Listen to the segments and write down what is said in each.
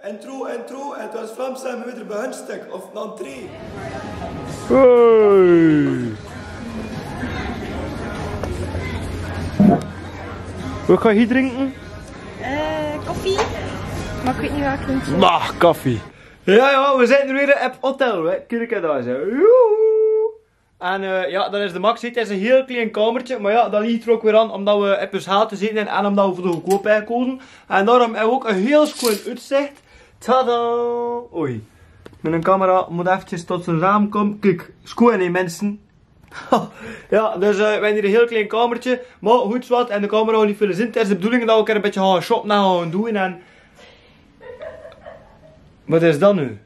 Intro, en het was Vlaams en we weer bij hun stuk, of een entree. Hey. Wat ga je hier drinken? Koffie. Maar ik weet niet waar ik vind. Bah, koffie. Ja, we zijn er weer op het hotel, hè. Kijk daar zo. En ja, dat is de max. Het is een heel klein kamertje, maar ja, dat ligt er ook weer aan omdat we op ons haat te zitten en omdat we voor de goedkoop hebben gekozen. En daarom hebben we ook een heel schoon uitzicht. Tada! Oei. Met een camera moet eventjes tot zijn raam komen. Kijk, schoon hè mensen. Ja, dus we hebben hier een heel klein kamertje. Maar goed wat, en de camera heeft niet veel zin. Het is de bedoeling dat we een beetje gaan shoppen en gaan doen. En... Wat is dat nu?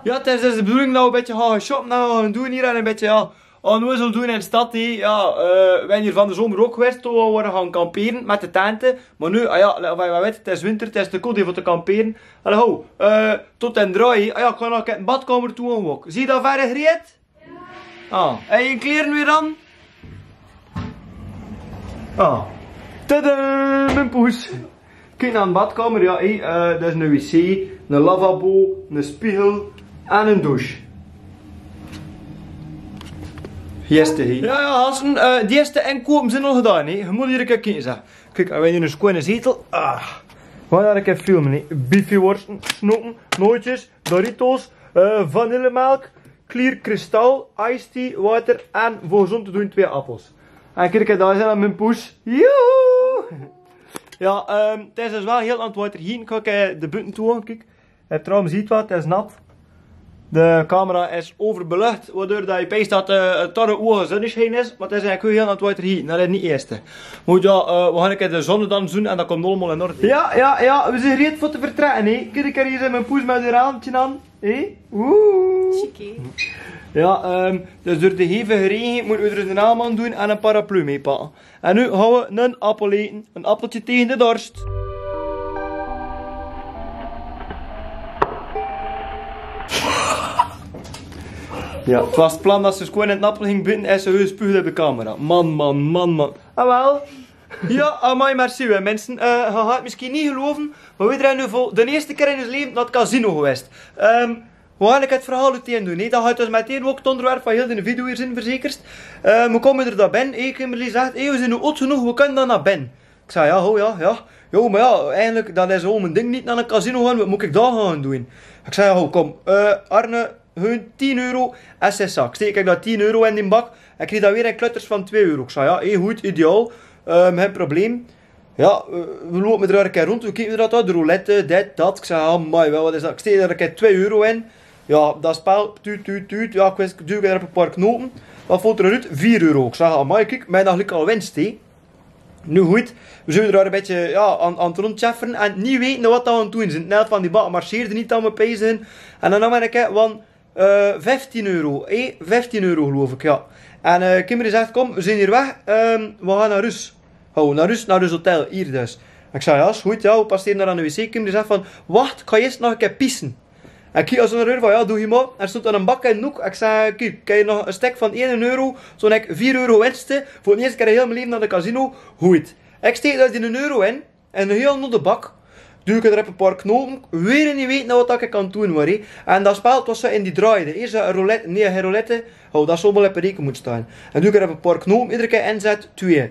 Ja, het is dus de bedoeling dat we een beetje gaan shoppen en gaan doen hier en een beetje ja, onnozel doen in de stad. Ja, we zijn hier van de zomer ook geweest, toen we waren gaan kamperen met de tenten. Maar nu, ja, wat weet, het is winter, het is te koud voor te kamperen. Hallo, tot en draai. Ja, ik ga nog een badkamer toe ook. Zie je dat verder, Griet? Ja. En je kleren weer aan? Ah. Tada, mijn poes. Kijk naar een badkamer, ja, dat is een wc, een lavabo, een spiegel en een douche. Jeste, hé. Ja, Hansen, die eerste inkopen zijn al gedaan, hè. Je moet hier een keer kijken, zeg. Kijk, we hebben hier een schone zetel. We gaan een keer filmen, hè. Biffieworsten, snoepen, nootjes, Doritos, vanillemelk, clear kristal, iced tea, water en voor gezond te doen 2 appels. En kijk, daar zijn mijn poes. Joehoe! Ja, het is dus wel heel aan het water hier. Ik ga de buiten toe. Kijk, het raam ziet wat, het is nat. De camera is overbelucht, waardoor dat je peest dat het torre ogen zonneschijn is. Maar het is eigenlijk heel aan het water hier. Dat is niet het eerste. Moet ja, we gaan een keer de zon dan doen en dat komt allemaal in orde. Ja, we zijn gereed voor te vertrekken, hè. Kijk, hier zijn mijn poes met een raampje aan. Hé, Chique. Ja, dus door de hevige regen moeten we er een naam doen en een paraplu mee pakken. En nu gaan we een appel eten. Een appeltje tegen de dorst. Ja, het was het plan dat ze gewoon in het appel ging binnen en ze spuugde op de camera. Man. Ah wel. Ja, amai, merci hè, mensen. Je gaat het misschien niet geloven, maar we zijn nu voor de eerste keer in ons leven naar het casino geweest. We gaan het verhaal uiteen doen. Dat gaat dus meteen ook het onderwerp van heel de video hier zijn verzekerd. We komen er naar binnen. Kimberly zegt, we zijn nu oud genoeg, we kunnen dan naar binnen. Ik zei, ja. Jo, maar ja, eigenlijk, dat is gewoon mijn ding niet naar een casino gaan. Wat moet ik daar gaan doen? Ik zei, kom, Arne, hun 10 euro en 6 zak. Steek ik dat 10 euro in die bak en kreeg dan weer een klutters van 2 euro. Ik zei, ja, goed, ideaal. Geen probleem. Ja, we lopen er een keer rond. We kijken dat uit, de roulette, dit, dat. Ik zei, amai, wat is dat? Ik steek er een keer 2 euro in. Ja, dat spel, tuut. Ja, ik duw er op een paar knopen. Wat valt eruit? 4 euro. Ik zeg, amai, kijk, mij nog al winst, hè. Nu goed, we zullen er een beetje ja, aan het rondchafferen en niet weten wat we aan het doen zijn. Net van die bak marcheerde niet aan mijn pijzen. En dan ben ik van 15 euro. 15 euro geloof ik, ja. En Kimberly zegt, kom, we zijn hier weg. We gaan naar Rus. Oh, naar Rus hotel, hier dus. Ik zei, ja, is goed, ja, we passeren daar aan de wc. Kimberly zegt van, wacht, ik ga eerst nog een keer pissen. En ik kijk als een euro van, ja, doe je maar. Er stond dan een bak in de hoek. Ik zei, kijk, kan je nog een stek van 1 euro, zo'n 4 euro winsten, voor de eerste keer in heel mijn leven naar de casino. Goed. Ik steek daar die 1 euro in, en een heel naar de bak. Duw ik er op een paar knopen, weer niet weten wat ik kan doen, hoor. En dat spel was zo in die draaide. Eerst een roulette, nee, geen roulette. Oh, dat zou wel op een reken moeten staan. En doe ik er op een paar knopen, iedere keer inzet,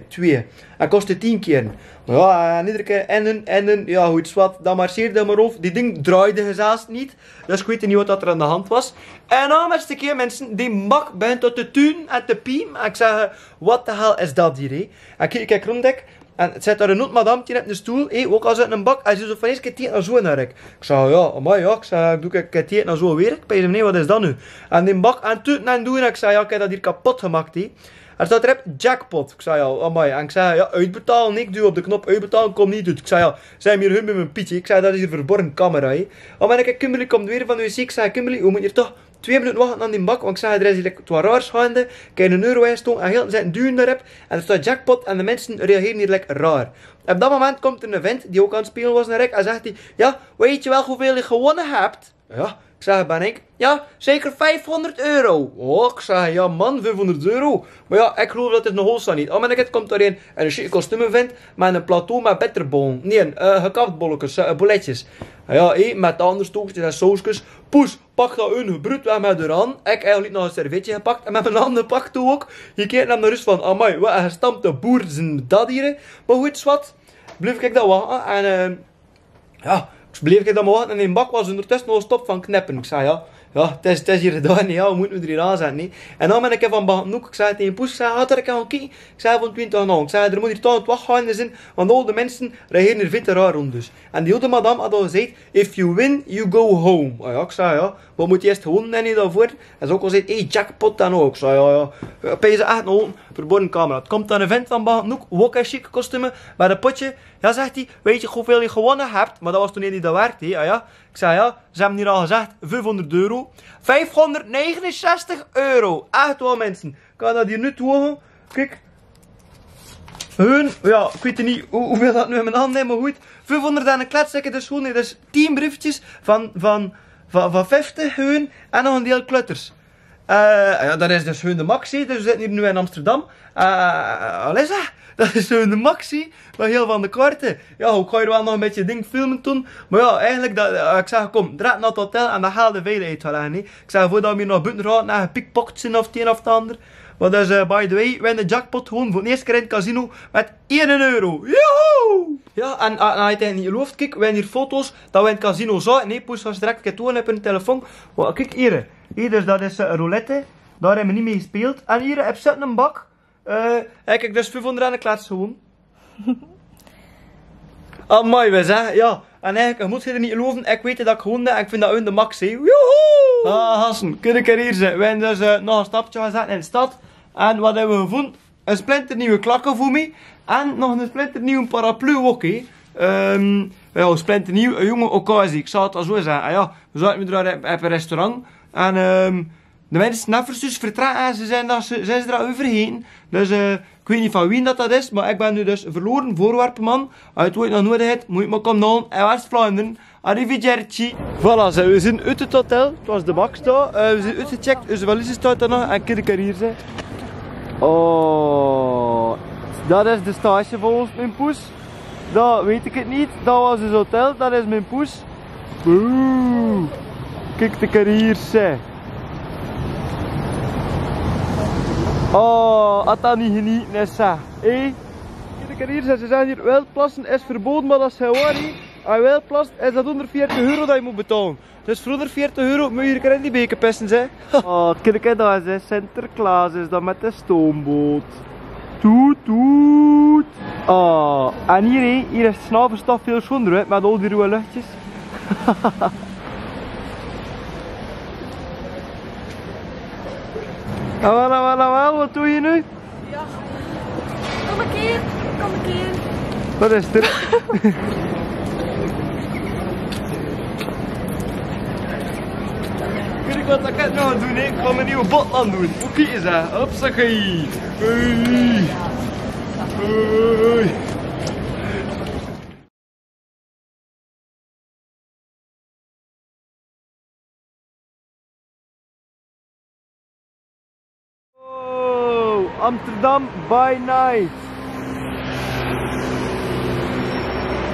2. En kostte 10 keer. Maar ja, en iedere keer en ja goed, wat, dan marcheerde maar over. Die ding draaide zelfs niet. Dus ik weet niet wat er aan de hand was. En dan met een keer mensen, die bak begint tot te tunen en te piem. En ik zeg, wat de hel is dat hier, hè? En kijk rond. En het zit daar een madame die op de stoel, ook als uit een bak. En ze zo van eens keer naar zo naar ik. Ik zei, ja, amai, ja. Ik zei, doe ik het naar zo weer? Ik zei, nee, wat is dat nu? En die bak aan het en doen. En ik zei, ja, ik heb dat hier kapot gemaakt, hè. Er staat erop jackpot. Ik zei, ja, amai. En ik zei, ja, uitbetalen. Ik duw op de knop uitbetalen, kom niet uit. Ik zei, ja, zijn hier hun met mijn pietje. Ik zei, dat is een verborgen camera, hè. En ik Kimberly komt weer van de wc. Ik zei, Kimberly, we moeten hier toch 2 minuten wachten aan die bak, want ik zei, er is hier wat raars gaande. Kijk, 1 euro instoken en heel zitten duwen daarop. En er staat jackpot en de mensen reageren hier lekker raar. Op dat moment komt er een vent die ook aan het spelen was naar ik en zegt hij, ja, weet je wel hoeveel je gewonnen hebt? Ja, Ik zeg, ben ik? Ja, zeker 500 euro. Oh, ik zeg, ja man, 500 euro. Maar ja, ik geloof dat het nog holsta niet. Op het komt daarin en een chique kostuum vindt met een plateau met bitterbollen. Nee, gekapt bolletjes, boletjes. Ja, met de andere stookjes en sausjes. Poes, pak dat een gebruikt weg met de hand. Ik eigenlijk nog een servetje gepakt en met mijn handen pakt ook. Je kijkt naar de rust van, amai, wat een gestampte boer zijn dat hier. Maar goed, wat, bleef ik dat wachten en ja, bleef ik dat maar wachten en in bak was ondertussen nog stop van knippen. Ik zei ja, het is hier gedaan, ja, we moeten er hier aan zetten. Nee. En dan ben ik van Bagnoek, ik zei tegen Poes, ik zei, had er een kijken? Ik zei van 20 nou, ik zei, er moet hier toch het wacht gaan zijn, want al de mensen reageren er veel te raar rond dus. En die oude madame had al gezegd, if you win, you go home. Oh ja, ik zei, ja, wat moet je eerst gewonnen en niet daarvoor? En ze ook al gezegd, hey, jackpot dan ook. Ik zei, ja, pees echt nog een verborgen camera. Het komt aan een vent van Bagnoek, ook een chique kostuum, met een potje. Ja, zegt hij, weet je hoeveel je gewonnen hebt? Maar dat was toen niet dat waard, hè? Ah, ja. Ik zei, ja, ze hebben hier al gezegd, 500 euro. 569 euro. Echt wel, mensen. Ik ga dat hier nu toehouden. Kijk. Hun, ja, ik weet niet hoeveel dat nu in mijn hand is, maar goed. 500 en een kletsekken, dus gewoon, dus 10 briefjes van 50 hun en nog een deel klutters. Ja, dat is dus hun de maxi, dus we zitten hier nu in Amsterdam. Wat is dat? Dat is zo de maxi van heel van de kaarten. Ja, ik ga hier wel nog een beetje ding filmen toen. Maar ja, eigenlijk, ik zeg, kom, draad naar het hotel en dan haal de veiligheid wel aan. Ik zeg, voordat we hier nog buiten gaan, naar gepickpocket zijn of het een of het ander. Maar dus, by the way, we hebben de jackpot gewoon voor de eerste keer in het casino met 1 euro. Joehoe! Ja, en als je het niet gelooft, kijk, we hebben hier foto's dat we in het casino zaten. Nee, Poes was direct toon op een telefoon. Maar kijk hier. Hier, dus dat is een roulette. Daar hebben we niet mee gespeeld. En hier heb je een bak. Kijk, dus 500 aan de klats gewoon. Amai, we zeggen, ja. En eigenlijk, je moet je er niet geloven, ik weet dat ik gewoon en ik vind dat hun de max, hè. Joehoe! Hassen, kun ik er hier zijn. We hebben dus nog een stapje gezet in de stad. En wat hebben we gevonden? Een splinternieuwe klakken voor mij. En nog een splinternieuwe paraplu ook, hè. Ja, een splinternieuw, een jonge occasie. Ik zou het al zo zeggen. Ah, ja, we zaten daar op een restaurant. En de mensen neffers dus vertrekken en ze zijn er al overheen. Dus ik weet niet van wie dat is, maar ik ben nu dus verloren, voorwerpenman. Als je het ooit nog nodig hebt, moet je maar komen halen in West-Vlaanderen. Arrivederci. Voilà, we zijn uit het hotel. Het was de max daar. We zijn uitgecheckt, onze valise staat er nog en kijk hier zijn. Oh, dat is de stage van ons, mijn poes. Dat weet ik het niet. Dat was het hotel, dat is mijn poes. Oeh, kijk de hier zijn. Oh, had dat niet genieten is zeg. Hé, kijk hier, ze zeggen hier, wildplassen is verboden, maar dat is gewoon niet. Als je wildplast is dat onder 40 euro dat je moet betalen. Dus voor onder 40 euro moet je hier in die beker pissen, zeg. Oh, kijk daar is Sinterklaas is dat met de stoomboot. Toet, toet. Oh, en hier is het snavelstaf veel schoner, hè, met al die rode luchtjes. Wel, wat doe je nu? Ja. Kom een keer. Wat is er? Kijk wat ik nou aan doen, hè? Ik ga mijn nieuwe bot aan doen. Hoe kijk je dat? Hopsakee. Hey. Hey. Amsterdam by night.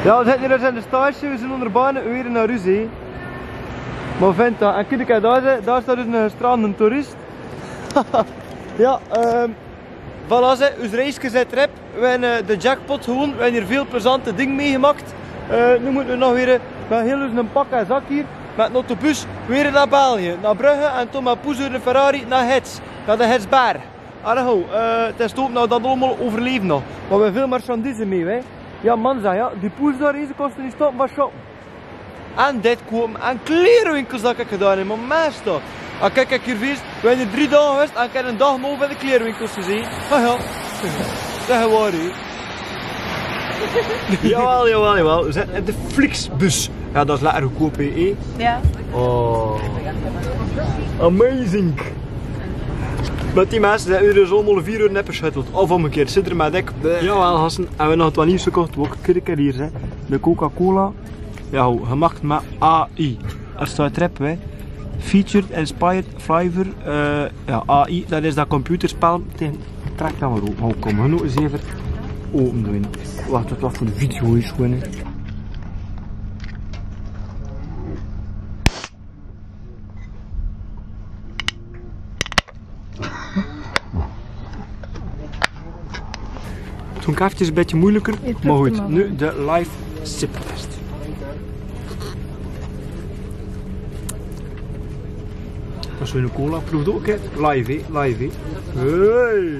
Ja, we zitten hier dus in de stage, we zijn onder banen, weer naar Ruzie. Maar vindt dat, en kijk daar staat dus een strandende toerist. Ja, voilà ze, ons reisje zit erop. We hebben de jackpot gewoon, we hebben hier veel plezante dingen meegemaakt. Nu moeten we nog weer heel een pak en zak hier, met een autobus, weer naar België, naar Brugge en toen met Poes de Ferrari naar Hets, naar de Hetsberg. Allee, het is toch nou dat allemaal overleven nog. Maar we hebben veel marchandise mee, hè. Ja, man zei ja, die Poes daar deze kosten niet stoppen van shoppen. En dit komen en klerenwinkels dat ik gedaan heb, maar meestal. En kijk, ik hier wees, we hebben hier 3 dagen geweest en ik heb een dag nog bij de klerenwinkels gezien. Ah ja, zeg waar hè. Jawel, we zitten in de Flixbus. Ja, dat is lekker goedkoop hè. Ja. Oh, amazing. Met die mensen zijn we dus allemaal 4 uur neppen geschutteld. Of omgekeerd, zit er met ik. Jawel, gasten. En we hebben nog wat nieuws gekocht. Ook kijk hier, hè. De Coca-Cola. Ja, gemaakt met AI. Er staat erop, hè. Featured Inspired Flavor. Ja, AI, dat is dat computerspel. Trek dat maar open. Oh, kom, genoeg eens even open doen. Wacht, wat voor de video is gewoon. Toen kaartjes een beetje moeilijker, maar goed. Nu de live siptest. Dat is weer een cola, proeft ook hè? Live hè, live hè. Hey.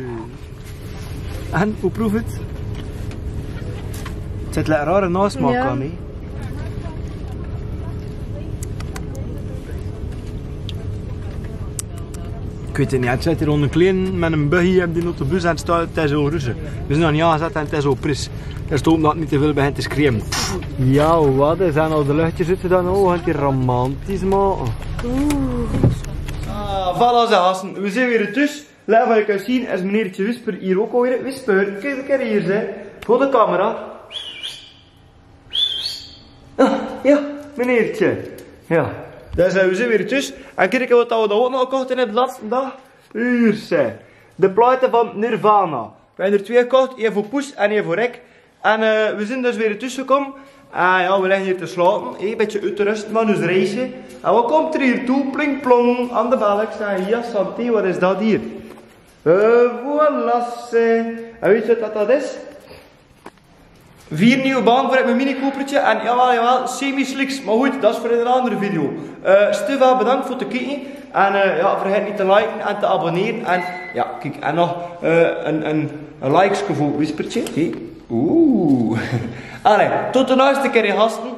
En, hoe proeft het? Het zit een rare nasmaak aan hè. Ik weet het niet, het zit hier onder een klein met een buggy en die op de bus en het is zo rustig. We zijn nog niet aangezet en het is zo pris. Er stond dat het niet te veel begint te schreeuwen. Ja, wat is dat nou? De luchtjes zitten dan ook, want die romantisch maken. Voilà ze gasten, we zijn weer thuis. Laat wat je kan zien is meneertje Whisper hier ook alweer. Whisper, kijk een keer hier zeg. Voor de camera. Ja, meneertje. Ja. Dus we zijn weer thuis. En kijk wat we daar ook nog gekocht in de laatste dag. Hier zeg. De platen van Nirvana. We hebben er 2 gekocht, 1 voor Poes en 1 voor Rick. En we zijn dus weer thuis gekomen. En ja, we liggen hier te slapen. Een beetje uit te rusten van ons reisje. En wat komt er hier toe? Pling plong aan de bel. Ik zeg, ja santé, wat is dat hier? Voilà zeg. En weet je wat dat is? 4 nieuwe baan voor mijn mini Coopertje en jawel, semi-slicks, maar goed, dat is voor een andere video. Steva, bedankt voor het kijken en ja, vergeet niet te liken en te abonneren en ja, kijk, en nog een likes voor Whispertje. Hey. Oeh. Allee, tot de laatste keer gasten.